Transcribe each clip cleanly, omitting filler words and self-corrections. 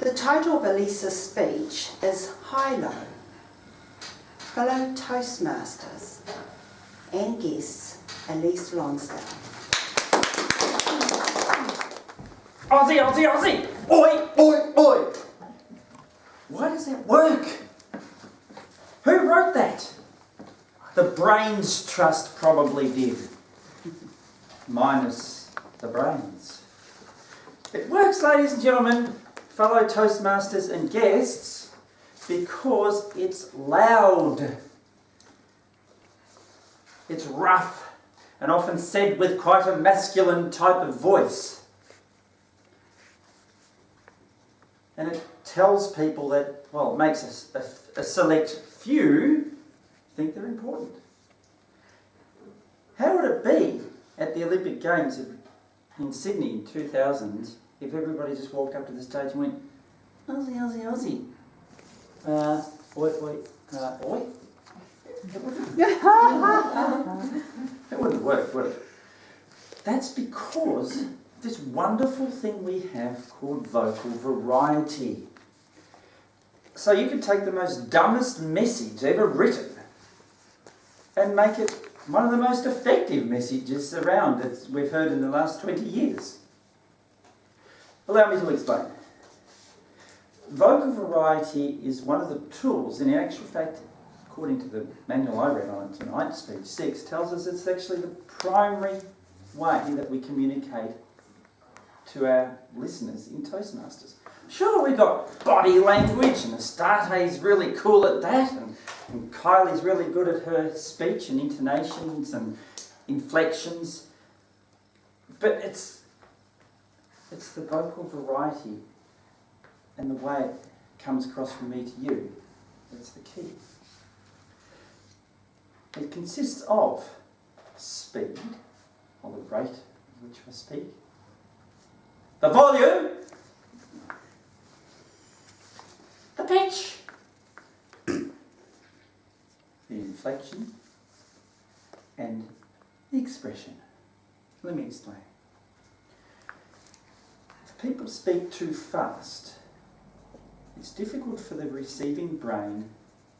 The title of Elise's speech is High-Low. Fellow Toastmasters and guests, Elise Lonsdale. Aussie, Aussie, Aussie! Oi, oi, oi! Why does that work? Who wrote that? The Brains Trust probably did. Minus the brains. It works, ladies and gentlemen, fellow Toastmasters and guests, because it's loud. It's rough and often said with quite a masculine type of voice. And it tells people that, well, it makes a select few think they're important. How would it be at the Olympic Games in Sydney in 2000 if everybody just walked up to the stage and went, Aussie, Aussie, Aussie. Oi, oi, oi? It wouldn't work, would it? That's because this wonderful thing we have called vocal variety. So you could take the most dumbest message ever written and make it one of the most effective messages around that we've heard in the last 20 years. Allow me to explain. Vocal variety is one of the tools, and in actual fact, according to the manual I read on it tonight, speech 6, tells us it's actually the primary way that we communicate to our listeners in Toastmasters. Sure, we've got body language, and Astate's really cool at that, and Kylie's really good at her speech and intonations and inflections. But it's the vocal variety and the way it comes across from me to you that's the key. It consists of speed, or the rate at which I speak, the volume, the pitch, the inflection, and the expression. Let me explain. If people speak too fast, it's difficult for the receiving brain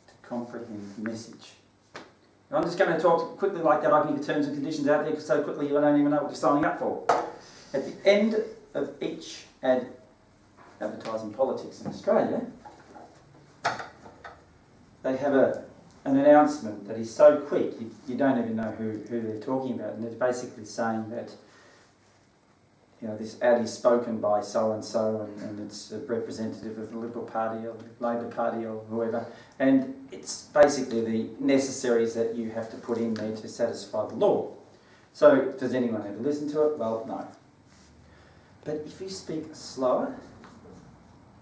to comprehend the message. I'm just going to talk quickly like that. I can get terms and conditions out there so quickly you don't even know what you're signing up for. At the end of each ad advertising politics in Australia, they have an announcement that is so quick you don't even know who they're talking about, and they're basically saying that, you know, this ad is spoken by so-and-so and it's a representative of the Liberal Party or the Labor Party or whoever, and it's basically the necessaries that you have to put in there to satisfy the law. So, does anyone ever listen to it? Well, no. But if you speak slower,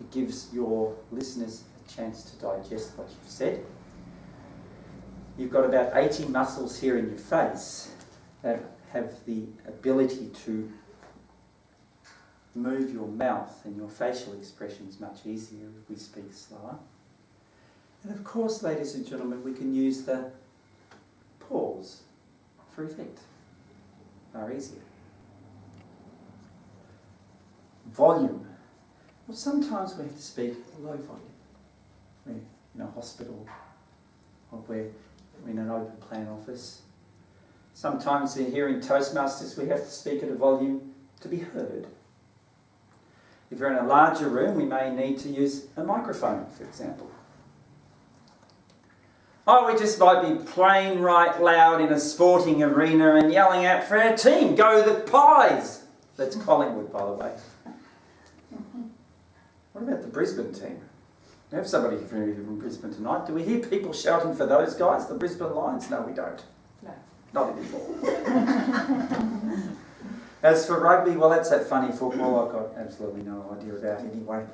it gives your listeners a chance to digest what you've said. You've got about 80 muscles here in your face that have the ability to move your mouth and your facial expressions much easier if we speak slower. And of course, ladies and gentlemen, we can use the pause for effect. Far easier. Volume. Well, sometimes we have to speak low volume. We're in a hospital, or we're in an open plan office. Sometimes here in Toastmasters we have to speak at a volume to be heard. If you're in a larger room, we may need to use a microphone, for example. Oh, we just might be playing right loud in a sporting arena and yelling out for our team, go the Pies! That's Collingwood, by the way. What about the Brisbane team? We have somebody from Brisbane tonight. Do we hear people shouting for those guys, the Brisbane Lions? No, we don't. No. Not anymore. As for rugby, well, that's that funny football I've got absolutely no idea about anyway.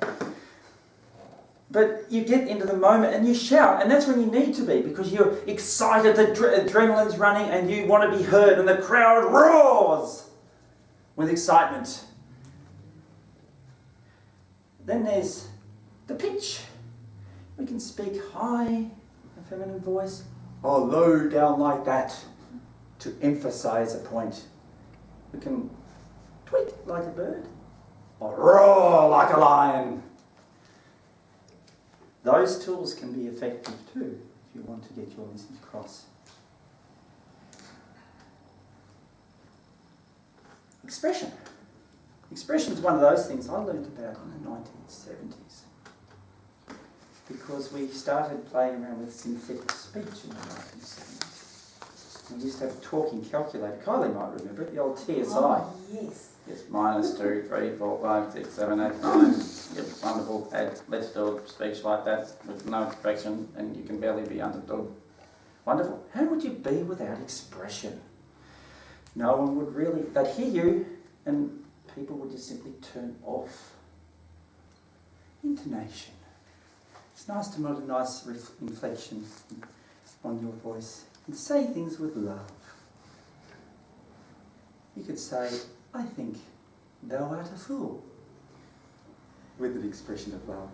But you get into the moment and you shout, and that's when you need to be, because you're excited, the adrenaline's running, and you want to be heard, and the crowd roars with excitement. Then there's the pitch. We can speak high, a feminine voice, or low down like that to emphasize a point. We can tweet like a bird, or roar like a lion. Those tools can be effective too if you want to get your message across. Expression. Expression is one of those things I learned about in the 1970s because we started playing around with synthetic speech in the 1970s. We used to have a talking calculator. Kylie might remember it, the old TSI. Oh, yes. Yes, -2, 3, 4, 5, 6, 7, 8, 9. Yep, wonderful. Let's do a speech like that with no expression and you can barely be understood. Wonderful. How would you be without expression? No one would really, they'd hear you and people would just simply turn off. Intonation. It's nice to put a nice inflection on your voice and say things with love. You could say, I think thou art a fool, with an expression of love.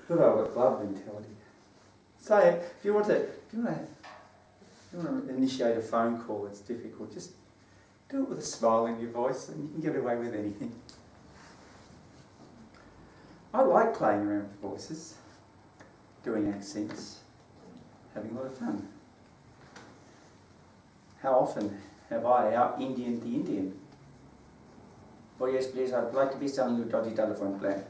Good old love mentality. Say it. If you want to initiate a phone call that's difficult, just do it with a smile in your voice and you can get away with anything. I like playing around with voices, doing accents, having a lot of fun. How often have I out-Indianed the Indian? Oh yes, please, I'd like to be selling you a dodgy telephone plan.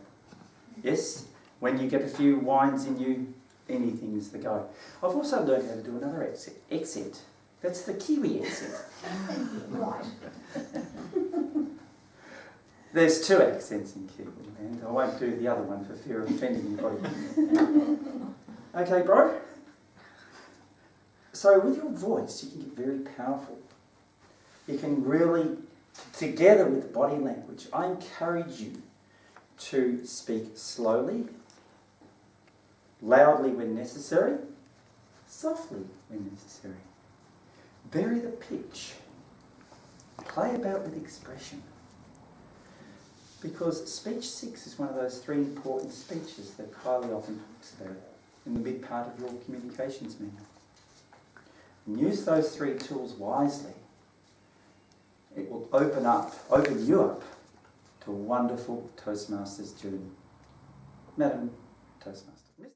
Yes, when you get a few wines in you, anything is the go. I've also learned how to do another accent. That's the Kiwi accent. Right. There's 2 accents in Kiwi, and I won't do the other one for fear of offending anybody. Okay, bro? So with your voice, you can get very powerful. You can really, together with body language, I encourage you to speak slowly, loudly when necessary, softly when necessary. Vary the pitch. Play about with expression. Because speech 6 is one of those 3 important speeches that Kylie often talks about in the big part of your communications manual. And use those 3 tools wisely. It will open you up to a wonderful Toastmasters journey. Madam Toastmaster.